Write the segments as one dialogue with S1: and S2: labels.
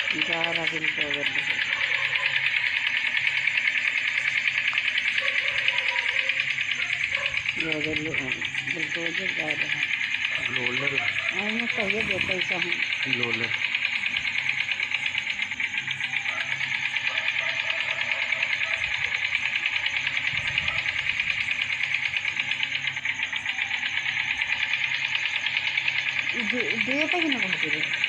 S1: ज़्यादा दिन तो बुलडोजर जा रहा है।
S2: लोलर
S1: मैं कहिए जो पैसा हूँ
S2: लोलर
S1: दुए पे ही ना पहुँचे।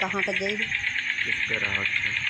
S1: कहाँ तक गई?
S2: किस तरह